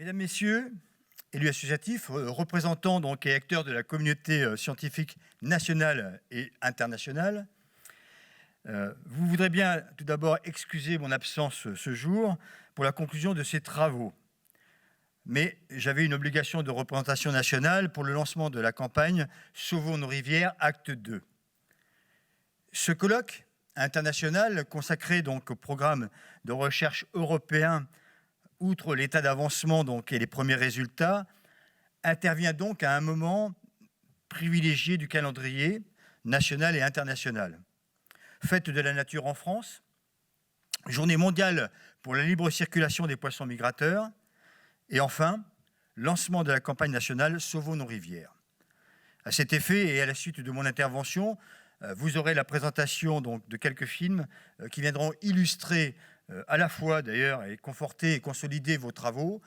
Mesdames, Messieurs, élus associatifs, représentants donc et acteurs de la communauté scientifique nationale et internationale, vous voudrez bien tout d'abord excuser mon absence ce jour pour la conclusion de ces travaux. Mais j'avais une obligation de représentation nationale pour le lancement de la campagne « Sauvons nos rivières » acte 2. Ce colloque international consacré donc au programme de recherche européen, outre l'état d'avancement et les premiers résultats, intervient donc à un moment privilégié du calendrier national et international. Fête de la nature en France, journée mondiale pour la libre circulation des poissons migrateurs, et enfin, lancement de la campagne nationale « Sauvons nos rivières ». À cet effet, et à la suite de mon intervention, vous aurez la présentation de quelques films qui viendront illustrer à la fois d'ailleurs et conforter et consolider vos travaux,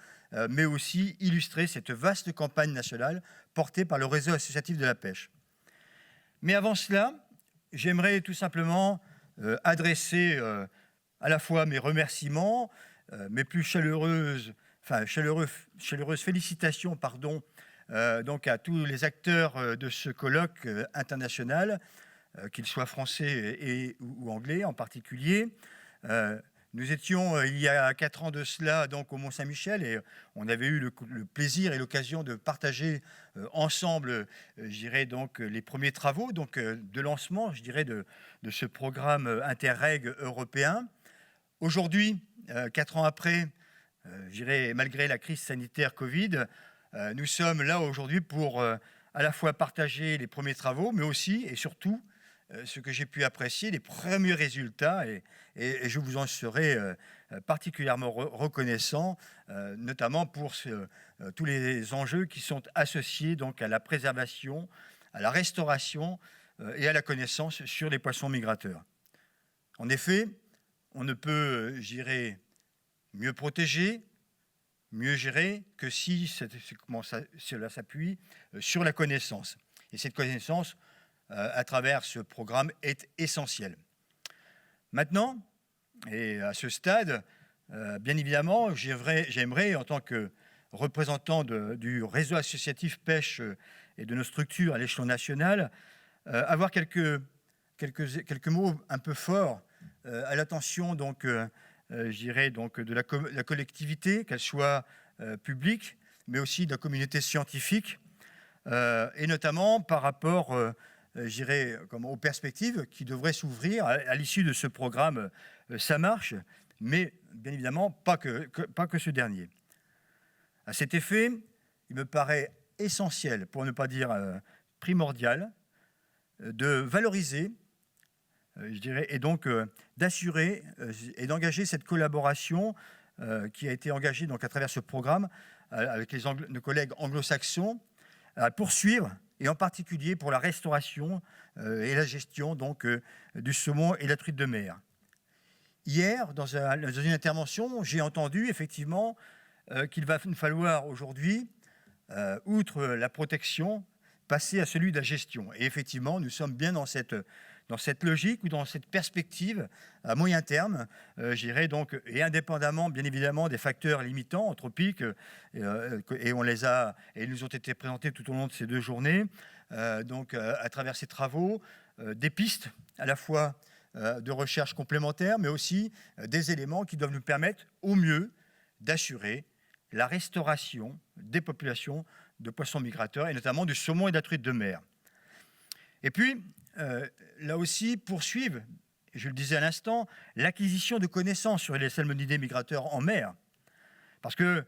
mais aussi illustrer cette vaste campagne nationale portée par le réseau associatif de la pêche. Mais avant cela, j'aimerais tout simplement adresser à la fois mes remerciements, mes plus chaleureuses félicitations donc à tous les acteurs de ce colloque international, qu'ils soient français ou anglais en particulier. Nous étions il y a 4 ans de cela donc au Mont-Saint-Michel et on avait eu le plaisir et l'occasion de partager ensemble, je dirais donc les premiers travaux de lancement, je dirais de ce programme Interreg européen. Aujourd'hui, 4 ans après, je dirais malgré la crise sanitaire Covid, nous sommes là aujourd'hui pour à la fois partager les premiers travaux, mais aussi et surtout ce que j'ai pu apprécier, les premiers résultats, et je vous en serai particulièrement reconnaissant, notamment pour tous les enjeux qui sont associés donc à la préservation, à la restauration et à la connaissance sur les poissons migrateurs. En effet, on ne peut, je dirais, mieux protéger, mieux gérer que si cela s'appuie sur la connaissance. Et cette connaissance, à travers ce programme, est essentielle. Maintenant, et à ce stade, bien évidemment, j'aimerais, en tant que représentant du réseau associatif pêche et de nos structures à l'échelon national, avoir quelques mots un peu forts à l'attention je dirais de la collectivité, qu'elle soit publique, mais aussi de la communauté scientifique, et notamment par rapport, je dirais, aux perspectives qui devraient s'ouvrir à l'issue de ce programme Ça marche, mais bien évidemment pas que ce dernier. À cet effet, il me paraît essentiel, pour ne pas dire primordial, de valoriser, je dirais, et donc d'assurer et d'engager cette collaboration qui a été engagée donc à travers ce programme avec nos collègues anglo-saxons, à poursuivre, et en particulier pour la restauration et la gestion du saumon et de la truite de mer. Hier, dans une intervention, j'ai entendu effectivement qu'il va nous falloir aujourd'hui, outre la protection, passer à celui de la gestion. Et effectivement, nous sommes bien dans cette logique ou dans cette perspective à moyen terme, j'irai donc, et indépendamment bien évidemment des facteurs limitants anthropiques, et on les a, et ils nous ont été présentés tout au long de ces 2 journées, à travers ces travaux, des pistes à la fois de recherche complémentaires, mais aussi des éléments qui doivent nous permettre au mieux d'assurer la restauration des populations de poissons migrateurs, et notamment du saumon et de la truite de mer. Et puis, là aussi, poursuivre, je le disais à l'instant, l'acquisition de connaissances sur les salmonidés migrateurs en mer. Parce que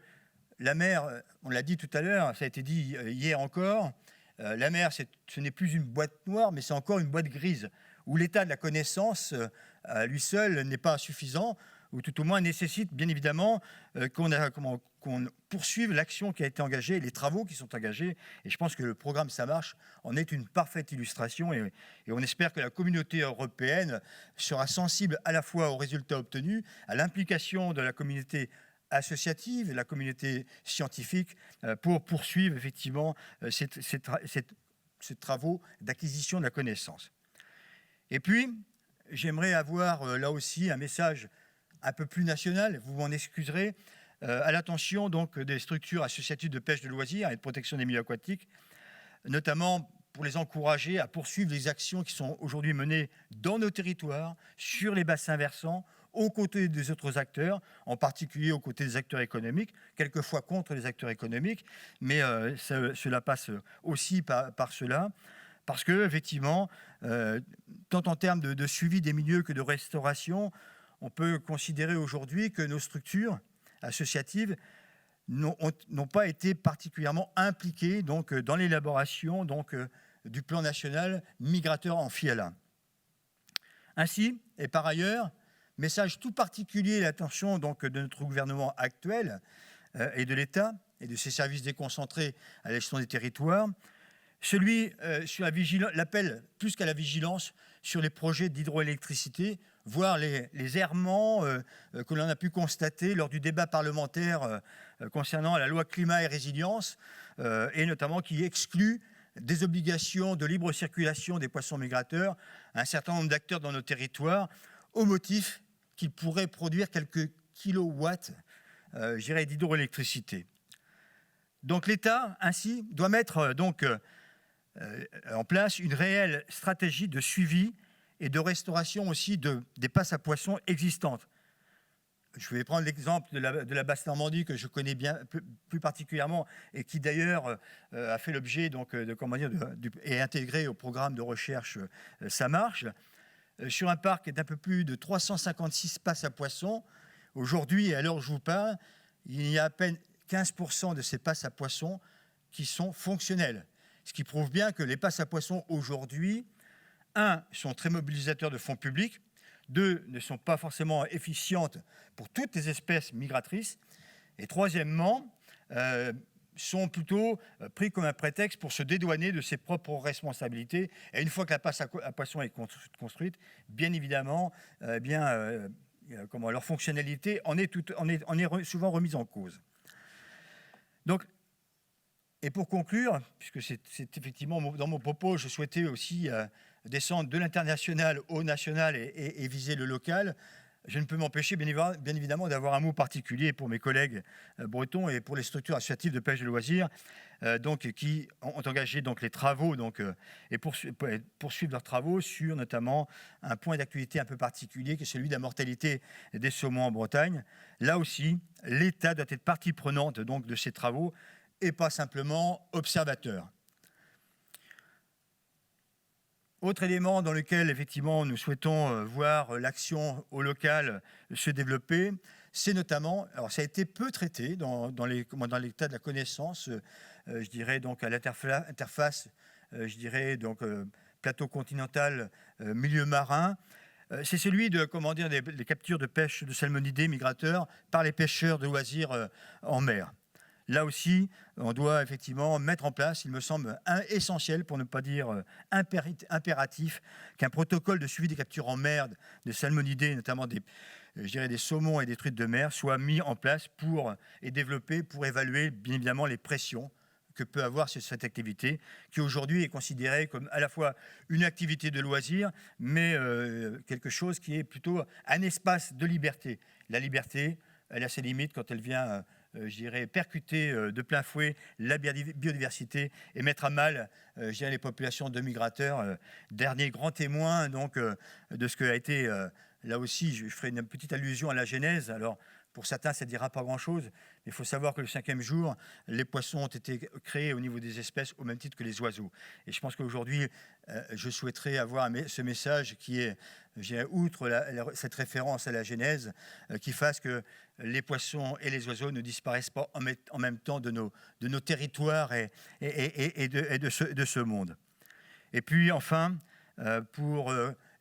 la mer, on l'a dit tout à l'heure, ça a été dit hier encore, la mer, ce n'est plus une boîte noire, mais c'est encore une boîte grise, où l'état de la connaissance, à lui seul, n'est pas suffisant, ou tout au moins nécessite bien évidemment qu'on poursuive l'action qui a été engagée, les travaux qui sont engagés. Et je pense que le programme Ça marche en est une parfaite illustration. Et on espère que la communauté européenne sera sensible à la fois aux résultats obtenus, à l'implication de la communauté associative et la communauté scientifique pour poursuivre effectivement ces travaux d'acquisition de la connaissance. Et puis, j'aimerais avoir là aussi un message un peu plus national, vous m'en excuserez, à l'attention donc des structures associatives de pêche de loisirs et de protection des milieux aquatiques, notamment pour les encourager à poursuivre les actions qui sont aujourd'hui menées dans nos territoires, sur les bassins versants, aux côtés des autres acteurs, en particulier aux côtés des acteurs économiques, quelquefois contre les acteurs économiques, mais cela passe aussi par cela, parce que effectivement, tant en termes de suivi des milieux que de restauration, on peut considérer aujourd'hui que nos structures associatives n'ont pas été particulièrement impliquées donc, dans l'élaboration donc, du plan national migrateur amphi-halin. Ainsi, et par ailleurs, message tout particulier à l'attention donc, de notre gouvernement actuel et de l'État et de ses services déconcentrés à l'échelon des territoires, celui sur l'appel plus qu'à la vigilance sur les projets d'hydroélectricité, voire les errements que l'on a pu constater lors du débat parlementaire concernant la loi climat et résilience, et notamment qui exclut des obligations de libre circulation des poissons migrateurs à un certain nombre d'acteurs dans nos territoires, au motif qu'ils pourraient produire quelques kilowatts d'hydroélectricité. Donc l'État, ainsi, doit mettre en place une réelle stratégie de suivi et de restauration aussi des passes à poissons existantes. Je vais prendre l'exemple de la Basse-Normandie que je connais bien, plus particulièrement, et qui d'ailleurs a fait l'objet est intégré au programme de recherche Ça marche, sur un parc qui est un peu plus de 356 passes à poissons. Aujourd'hui, à l'heure où je vous parle, il y a à peine 15% de ces passes à poissons qui sont fonctionnelles. Ce qui prouve bien que les passes à poissons aujourd'hui, sont très mobilisateurs de fonds publics, 2, ne sont pas forcément efficientes pour toutes les espèces migratrices, et troisièmement, sont plutôt pris comme un prétexte pour se dédouaner de ses propres responsabilités. Et une fois que la passe à poissons est construite, bien évidemment, leur fonctionnalité en est souvent remise en cause. Donc, et pour conclure, puisque c'est effectivement dans mon propos, je souhaitais aussi descendre de l'international au national et viser le local, je ne peux m'empêcher bien évidemment d'avoir un mot particulier pour mes collègues bretons et pour les structures associatives de pêche de loisirs qui ont engagé donc, les travaux et poursuivent leurs travaux sur notamment un point d'actualité un peu particulier qui est celui de la mortalité des saumons en Bretagne. Là aussi, l'État doit être partie prenante donc, de ces travaux et pas simplement observateur. Autre élément dans lequel, effectivement, nous souhaitons voir l'action au local se développer, c'est notamment, alors ça a été peu traité dans l'état de la connaissance, je dirais, donc à l'interface, plateau continental, milieu marin, c'est celui de, des captures de pêche de salmonidés migrateurs par les pêcheurs de loisirs en mer. Là aussi, on doit effectivement mettre en place, il me semble essentiel, pour ne pas dire impératif, qu'un protocole de suivi des captures en mer de salmonidés, notamment des saumons et des truites de mer, soit mis en place et développé pour évaluer bien évidemment les pressions que peut avoir cette activité, qui aujourd'hui est considérée comme à la fois une activité de loisir, mais quelque chose qui est plutôt un espace de liberté. La liberté, elle a ses limites quand elle vient percuter de plein fouet la biodiversité et mettre à mal les populations de migrateurs, dernier grand témoin donc, de ce que a été, là aussi, je ferai une petite allusion à la Genèse. Alors, pour certains, ça ne dira pas grand-chose, mais il faut savoir que le 5e jour, les poissons ont été créés au niveau des espèces au même titre que les oiseaux. Et je pense qu'aujourd'hui, je souhaiterais avoir ce message qui est, outre cette référence à la Genèse, qui fasse que les poissons et les oiseaux ne disparaissent pas en même temps de nos territoires et de ce monde. Et puis enfin, pour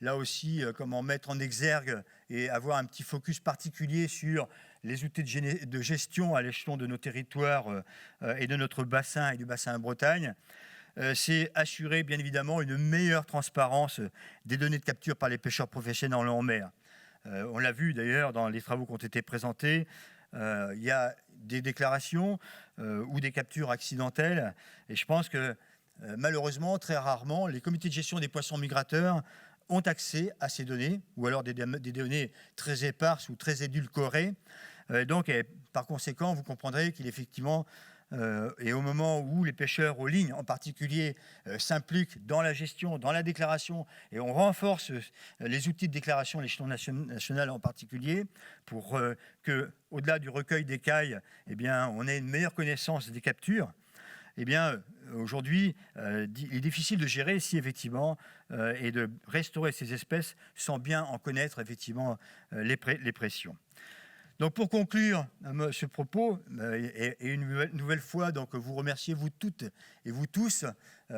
là aussi, comment mettre en exergue et avoir un petit focus particulier sur les outils de gestion à l'échelon de nos territoires et de notre bassin et du bassin Bretagne, c'est assurer bien évidemment une meilleure transparence des données de capture par les pêcheurs professionnels en mer. On l'a vu d'ailleurs dans les travaux qui ont été présentés, il y a des déclarations ou des captures accidentelles, et je pense que malheureusement, très rarement, les comités de gestion des poissons migrateurs ont accès à ces données, ou alors des données très éparses ou très édulcorées, Et par conséquent, vous comprendrez qu'il effectivement, et au moment où les pêcheurs aux lignes en particulier s'impliquent dans la gestion, dans la déclaration, et on renforce les outils de déclaration à l'échelon national en particulier, pour que, au-delà du recueil d'écailles, eh bien, on ait une meilleure connaissance des captures. Eh bien, aujourd'hui, il est difficile de gérer si effectivement et de restaurer ces espèces sans bien en connaître effectivement les pressions. Donc, pour conclure ce propos, et une nouvelle fois, donc, vous remercier vous toutes et vous tous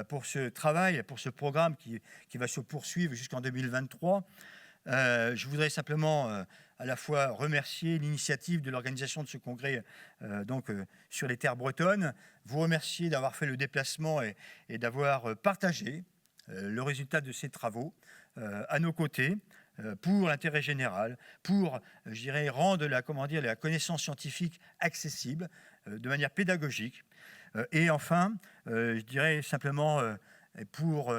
pour ce travail, pour ce programme qui va se poursuivre jusqu'en 2023. Je voudrais simplement à la fois remercier l'initiative de l'organisation de ce congrès sur les terres bretonnes, vous remercier d'avoir fait le déplacement et d'avoir partagé le résultat de ces travaux à nos côtés pour l'intérêt général, pour, je dirais, rendre la connaissance scientifique accessible de manière pédagogique. Et enfin, je dirais simplement pour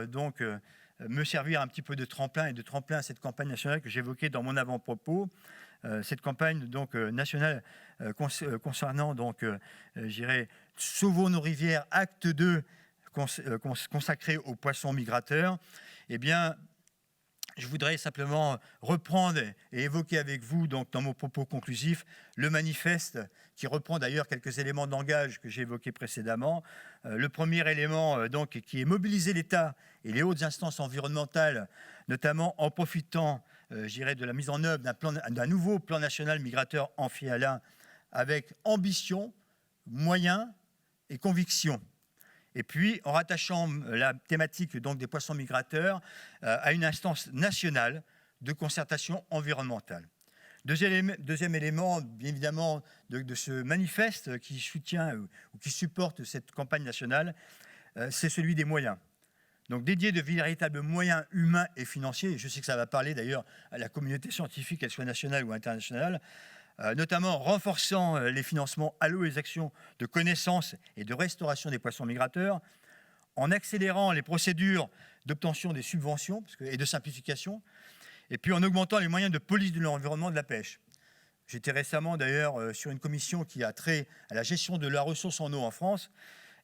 me servir un petit peu de tremplin à cette campagne nationale que j'évoquais dans mon avant-propos, cette campagne nationale concernant je dirais, Sauvons nos rivières, acte 2, consacré aux poissons migrateurs. Eh bien, je voudrais simplement reprendre et évoquer avec vous, dans mon propos conclusif, le manifeste qui reprend d'ailleurs quelques éléments de langage que j'ai évoqués précédemment. Le premier élément, qui est mobiliser l'État et les hautes instances environnementales, notamment en profitant, de la mise en œuvre d'un nouveau plan national migrateur amphihalien avec ambition, moyens et conviction. Et puis, en rattachant la thématique des poissons migrateurs à une instance nationale de concertation environnementale. Deuxième élément, bien évidemment, de ce manifeste qui soutient ou qui supporte cette campagne nationale, c'est celui des moyens. Donc, dédié de véritables moyens humains et financiers, et je sais que ça va parler d'ailleurs à la communauté scientifique, qu'elle soit nationale ou internationale, notamment en renforçant les financements alloués aux actions de connaissance et de restauration des poissons migrateurs, en accélérant les procédures d'obtention des subventions et de simplification, et puis en augmentant les moyens de police de l'environnement de la pêche. J'étais récemment d'ailleurs sur une commission qui a trait à la gestion de la ressource en eau en France,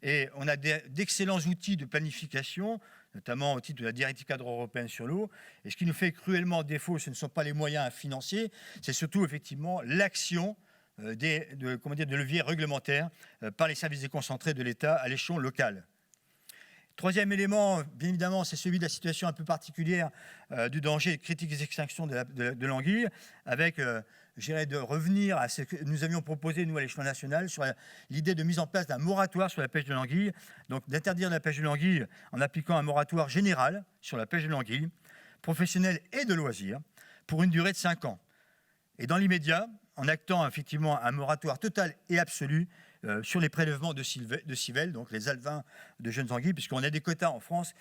et on a d'excellents outils de planification, notamment au titre de la directive cadre européenne sur l'eau. Et ce qui nous fait cruellement défaut, ce ne sont pas les moyens financiers, c'est surtout effectivement l'action de leviers réglementaires par les services déconcentrés de l'État à l'échelon local. Troisième élément, bien évidemment, c'est celui de la situation un peu particulière du danger et critique des extinctions de l'anguille, avec, de revenir à ce que nous avions proposé, nous, à l'échelon national, sur l'idée de mise en place d'un moratoire sur la pêche de l'anguille, donc d'interdire la pêche de l'anguille en appliquant un moratoire général sur la pêche de l'anguille, professionnelle et de loisirs, pour une durée de 5 ans. Et dans l'immédiat, en actant effectivement un moratoire total et absolu sur les prélèvements de civelles, donc les alevins de jeunes anguilles, puisqu'on a des quotas en France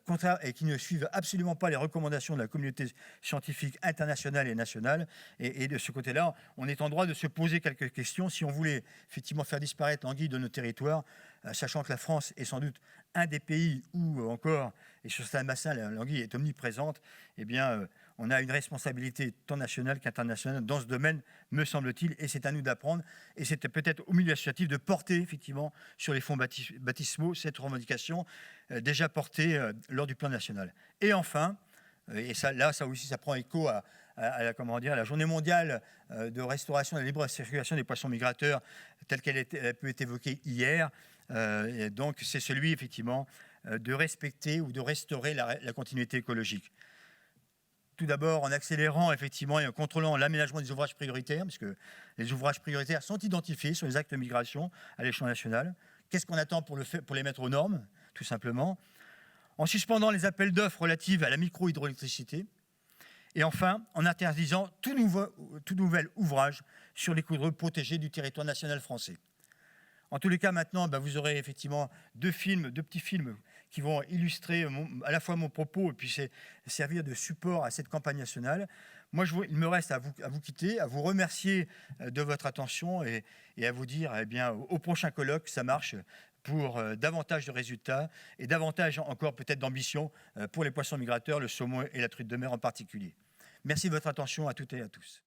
contraires et qui ne suivent absolument pas les recommandations de la communauté scientifique internationale et nationale. Et de ce côté-là, on est en droit de se poser quelques questions. Si on voulait effectivement faire disparaître l'anguille de nos territoires, sachant que la France est sans doute un des pays où encore, et sur certains bassins, l'anguille est omniprésente, eh bien, on a une responsabilité tant nationale qu'internationale dans ce domaine, me semble-t-il, et c'est à nous d'apprendre. Et c'était peut-être au milieu associatif de porter effectivement sur les fonds baptismaux cette revendication déjà portée lors du plan national. Et enfin, et ça aussi, ça prend écho à la journée mondiale de restauration de la libre circulation des poissons migrateurs, telle qu'elle a pu être évoquée hier. Et donc, c'est celui, effectivement, de respecter ou de restaurer la continuité écologique. Tout d'abord, en accélérant, effectivement, et en contrôlant l'aménagement des ouvrages prioritaires, parce que les ouvrages prioritaires sont identifiés sur les actes de migration à l'échelon national. Qu'est-ce qu'on attend pour les mettre aux normes, tout simplement? En suspendant les appels d'offres relatifs à la micro-hydroélectricité. Et enfin, en interdisant tout nouvel ouvrage sur les cours d'eau protégés du territoire national français. En tous les cas, maintenant, vous aurez effectivement deux petits films qui vont illustrer à la fois mon propos et puis servir de support à cette campagne nationale. Moi, il me reste à vous quitter, à vous remercier de votre attention et à vous dire, au prochain colloque, ça marche pour davantage de résultats et davantage encore peut-être d'ambition pour les poissons migrateurs, le saumon et la truite de mer en particulier. Merci de votre attention à toutes et à tous.